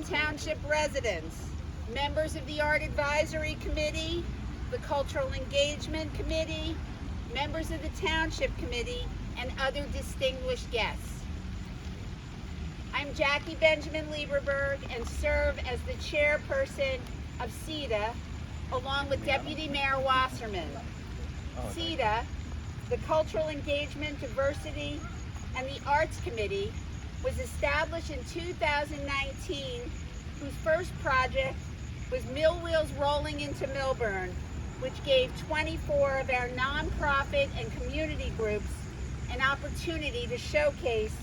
Millburn Township residents, members of the Art Advisory Committee, the Cultural Engagement Committee, members of the Township Committee, and other distinguished guests. I'm Jackie Benjamin Lieberberg and serve as the chairperson of CEDA, along with Deputy Mayor Wasserman. CEDA, the Cultural Engagement, Diversity, and the Arts Committee, was established in 2019, whose first project was Mill Wheels Rolling into Millburn, which gave 24 of our nonprofit and community groups an opportunity to showcase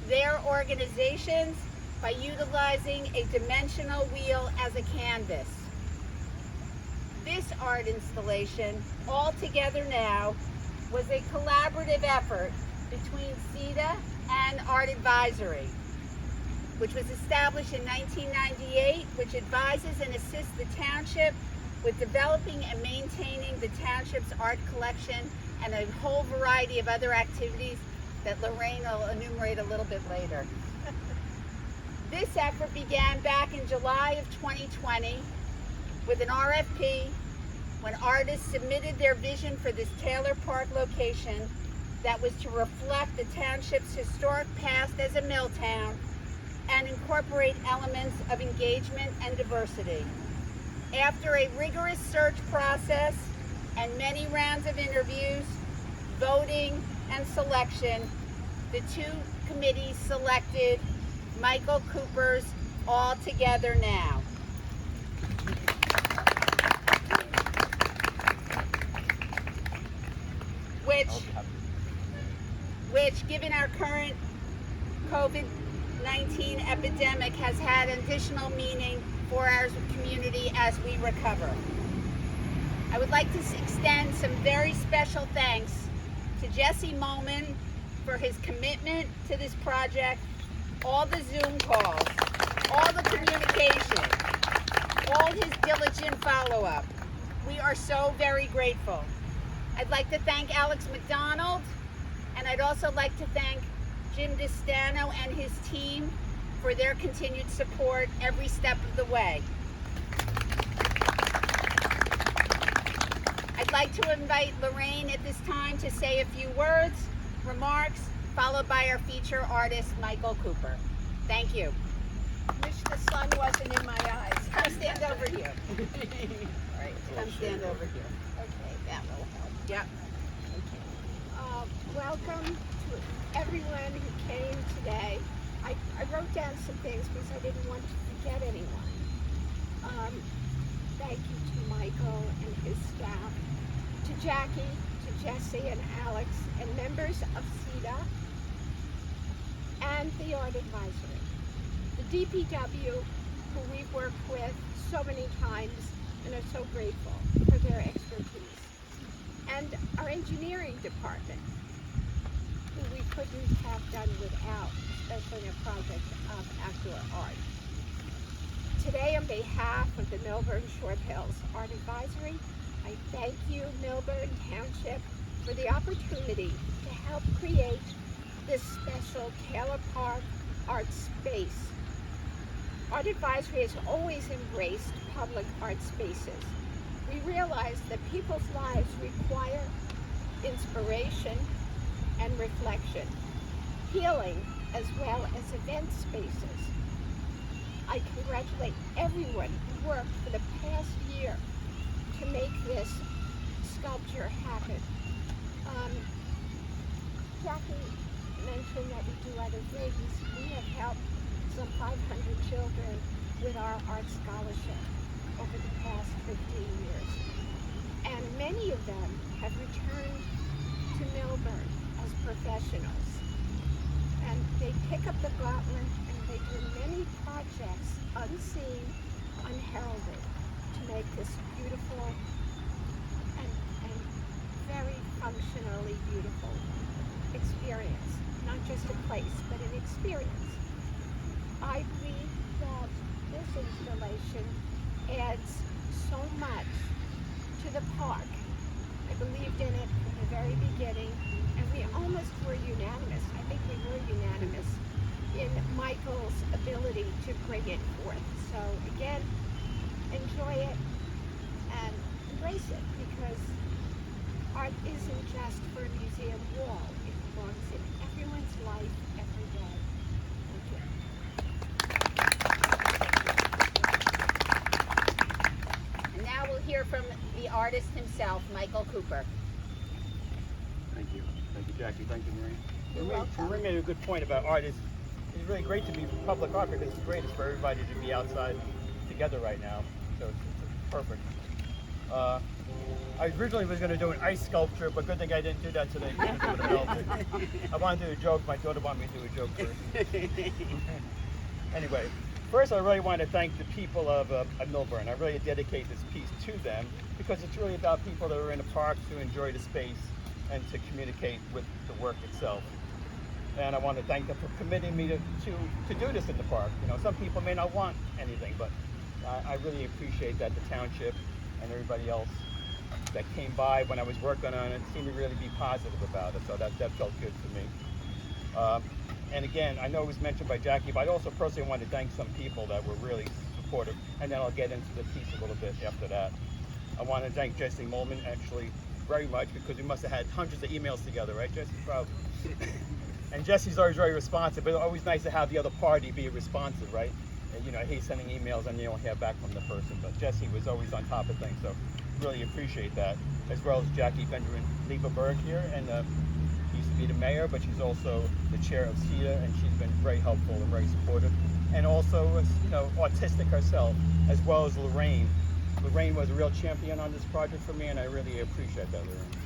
their organizations by utilizing a dimensional wheel as a canvas. This art installation, All Together Now, was a collaborative effort between CEDA and Art Advisory, which was established in 1998, which advises and assists the township with developing and maintaining the township's art collection and a whole variety of other activities that Lorraine will enumerate a little bit later. This effort began back in July of 2020 with an RFP when artists submitted their vision for this Taylor Park location that was to reflect the township's historic past as a mill town and incorporate elements of engagement and diversity. After a rigorous search process and many rounds of interviews, voting, and selection, the two committees selected Michael Cooper's All Together Now. Which, given our current COVID-19 epidemic, has had additional meaning for our community as we recover. I would like to extend some very special thanks to Jesse Molman for his commitment to this project, all the Zoom calls, all the communication, all his diligent follow-up. We are so very grateful. I'd like to thank Alex McDonald, and I'd also like to thank Jim Distano and his team for their continued support every step of the way. I'd like to invite Lorraine at this time to say a few words, remarks, followed by our feature artist, Michael Cooper. Thank you. Wish the sun wasn't in my eyes. Come stand over here. All right, come stand over here. Okay, that will help. Yep. Okay. Welcome to everyone who came today. I wrote down some things because I didn't want to forget anyone. Thank you to Michael and his staff, to Jackie, to Jesse and Alex, and members of CEDA and the Art Advisory. The DPW, who we've worked with so many times and are so grateful for their expertise. And our engineering department, who we couldn't have done without, especially in a project of outdoor art. Today, on behalf of the Millburn Short Hills Art Advisory, I thank you, Millburn Township, for the opportunity to help create this special Taylor Park art space. Art Advisory has always embraced public art spaces. We realize that people's lives require inspiration and reflection, healing, as well as event spaces. I congratulate everyone who worked for the past year to make this sculpture happen. Jackie mentioned that we do other things. We have helped some 500 children with our art scholarship over the past 15 years. And many of them have returned to Millburn as professionals. And they pick up the gauntlet and they do many projects unseen, unheralded, to make this beautiful and very functionally beautiful experience. Not just a place, but an experience. I believe that this installation adds so much to the park. I believed in it from the very beginning, and we almost were unanimous. I think we were unanimous in Michael's ability to bring it forth. So again, enjoy it and embrace it, because art isn't just for a museum wall. It belongs in everyone's life every day. Thank you. And now we'll hear from the artist himself, Michael Cooper. Thank you. Thank you, Jackie. Thank you, Marie. You're welcome. Marie made a good point about art. It's really great to be public art because it's great for everybody to be outside together right now. So it's perfect. I originally was going to do an ice sculpture, but good thing I didn't do that today. I wanted to do a joke. My daughter wanted me to do a joke first. Anyway, first I really want to thank the people of Millburn. I really dedicate this piece to them because it's really about people that are in the parks who enjoy the space and to communicate with the work itself. And I want to thank them for committing me to do this in the park. You know, some people may not want anything, but I really appreciate that the township and everybody else that came by when I was working on it seemed to really be positive about it. So that felt good for me. And again, I know it was mentioned by Jackie, but I also personally want to thank some people that were really supportive. And then I'll get into the piece a little bit after that. I want to thank Jesse Molman actually very much because we must have had hundreds of emails together, right, Jesse? Probably. And Jesse's always very responsive, but it's always nice to have the other party be responsive, right? And, you know, I hate sending emails and you don't hear back from the person, but Jesse was always on top of things, so really appreciate that. As well as Jackie Benjamin Lieberberg here, and used to be the mayor, but she's also the chair of CETA, and she's been very helpful and very supportive. And also, you know, autistic herself, as well as Lorraine. Lorraine was a real champion on this project for me, and I really appreciate that, Lorraine.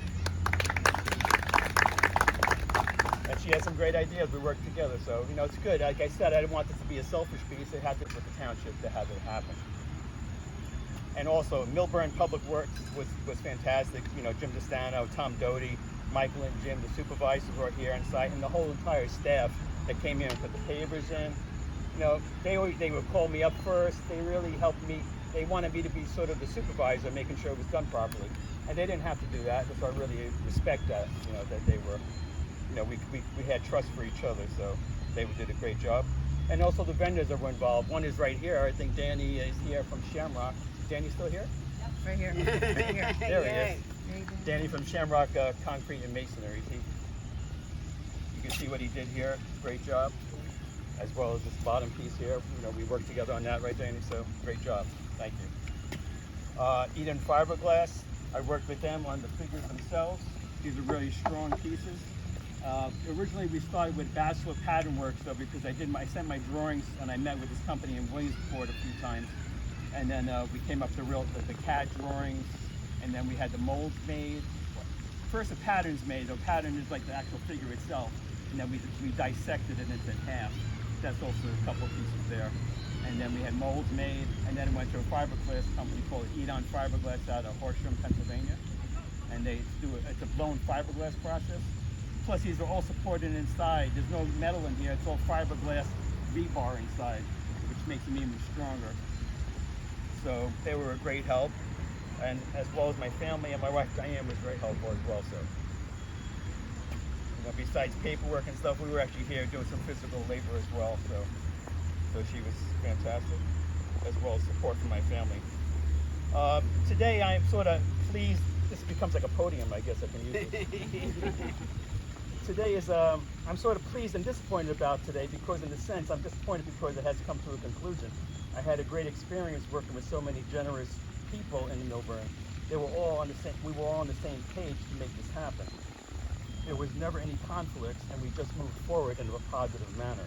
And she has some great ideas. We work together, so you know it's good. Like I said, I didn't want this to be a selfish piece. It had to with the township to have it happen. And also, Millburn Public Works was fantastic. You know, Jim DeStano, Tom Doty, Michael and Jim, the supervisors were here on site, and the whole entire staff that came in and put the pavers in. You know, they would call me up first. They really helped me. They wanted me to be sort of the supervisor, making sure it was done properly. And they didn't have to do that, so I really respect that. You know, that they were. You know, we had trust for each other, so they did a great job. And also the vendors that were involved. One is right here. I think Danny is here from Shamrock. Danny still here? Yep, right here. Right here. There he is. Danny from Shamrock Concrete and Masonry. You can see what he did here. Great job. As well as this bottom piece here. You know, we worked together on that, right, Danny? So great job. Thank you. Eden Fiberglass. I worked with them on the figures themselves. These are really strong pieces. Originally we started with Bachelor Pattern Works though, because I sent my drawings and I met with this company in Williamsport a few times, and then we came up to the CAD drawings, and then we had the molds made. First the pattern's made. The pattern is like the actual figure itself, and then we dissected it into half. That's also a couple pieces there. And then we had molds made, and then it went to a fiberglass company called Edon Fiberglass out of Horsham, Pennsylvania, and it's a blown fiberglass process. Plus, these are all supported inside. There's no metal in here. It's all fiberglass rebar inside, which makes them even stronger. So they were a great help, and as well as my family and my wife Diane was very helpful as well. So, you know, besides paperwork and stuff, we were actually here doing some physical labor as well. So she was fantastic, as well as support from my family. Today, I am sort of pleased. This becomes like a podium, I guess I can use it. Today is, I'm sort of pleased and disappointed about today because in a sense, I'm disappointed because it has come to a conclusion. I had a great experience working with so many generous people in Millburn. We were all on the same page to make this happen. There was never any conflicts, and we just moved forward in a positive manner.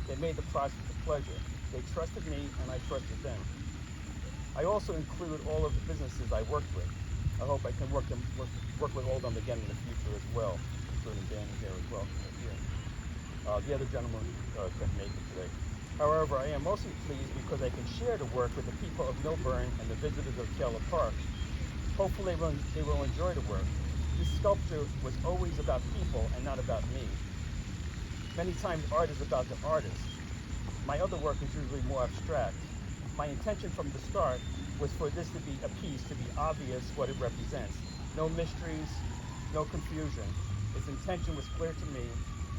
They made the process a pleasure. They trusted me, and I trusted them. I also include all of the businesses I worked with. I hope I can work with all of them again in the future as well, including Danny here as well. The other gentleman couldn't make it today. However, I am mostly pleased because I can share the work with the people of Millburn and the visitors of Keller Park. Hopefully they will enjoy the work. This sculpture was always about people and not about me. Many times art is about the artist. My other work is usually more abstract. My intention from the start was for this to be a piece to be obvious what it represents. No mysteries, no confusion. Its intention was clear to me.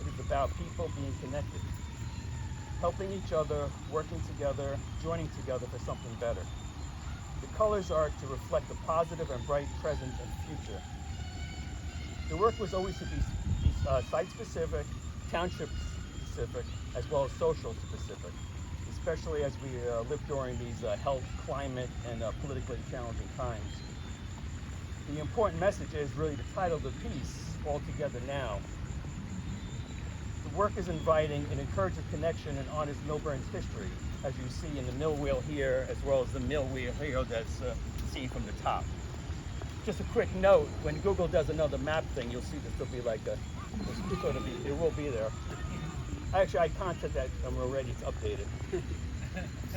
It is about people being connected. helping each other, working together, joining together for something better. The colors are to reflect the positive and bright present and future. The work was always to be site-specific, township-specific, as well as social-specific, especially as we live during these health, climate, and politically challenging times. The important message is really the title of the piece, All Together Now. The work is inviting and encourages connection and honors Millburn's history, as you see in the mill wheel here, as well as the mill wheel here that's seen from the top. Just a quick note, when Google does another map thing, you'll see this will be like a, it will be there. Actually, I contacted that and we're ready to update it.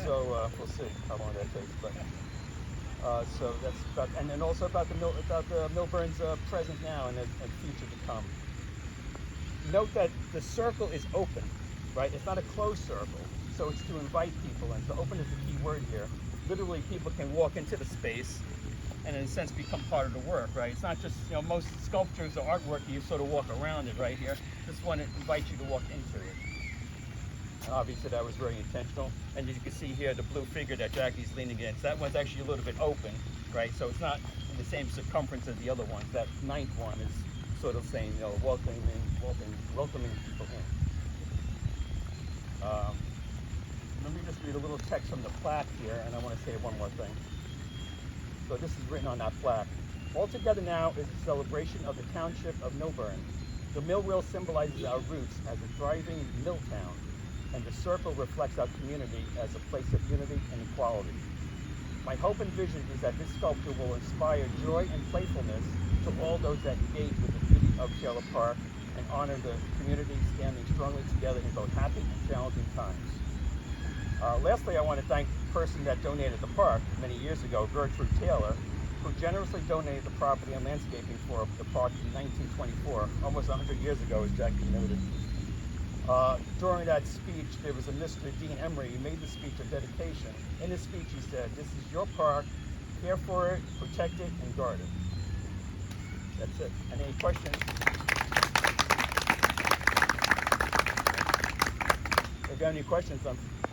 So we'll see how long that takes. But so that's about, and then also about the Millburn's present now and future to come. Note that the circle is open, right? It's not a closed circle, so it's to invite people in. So open is the key word here. Literally, people can walk into the space and in a sense become part of the work, right? It's not just, most sculptures or artwork, you sort of walk around it right here. This one invites you to walk into it. And obviously that was very intentional. And as you can see here, the blue figure that Jackie's leaning against, that one's actually a little bit open, right? So it's not in the same circumference as the other ones. That ninth one is sort of saying, welcoming people in. Let me just read a little text from the plaque here, and I want to say one more thing. So this is written on that plaque. All Together Now is a celebration of the township of Millburn. The mill wheel symbolizes our roots as a thriving mill town, and the circle reflects our community as a place of unity and equality. My hope and vision is that this sculpture will inspire joy and playfulness to all those that engage with the beauty of Taylor Park and honor the community standing strongly together in both happy and challenging times. Lastly, I want to thank the person that donated the park many years ago, Gertrude Taylor, who generously donated the property and landscaping for the park in 1924, almost 100 years ago, as Jackie noted. During that speech, there was a Mr. Dean Emery who made the speech of dedication. In his speech, he said, "This is your park, care for it, protect it, and guard it." That's it. Any questions? If you have any questions, I'm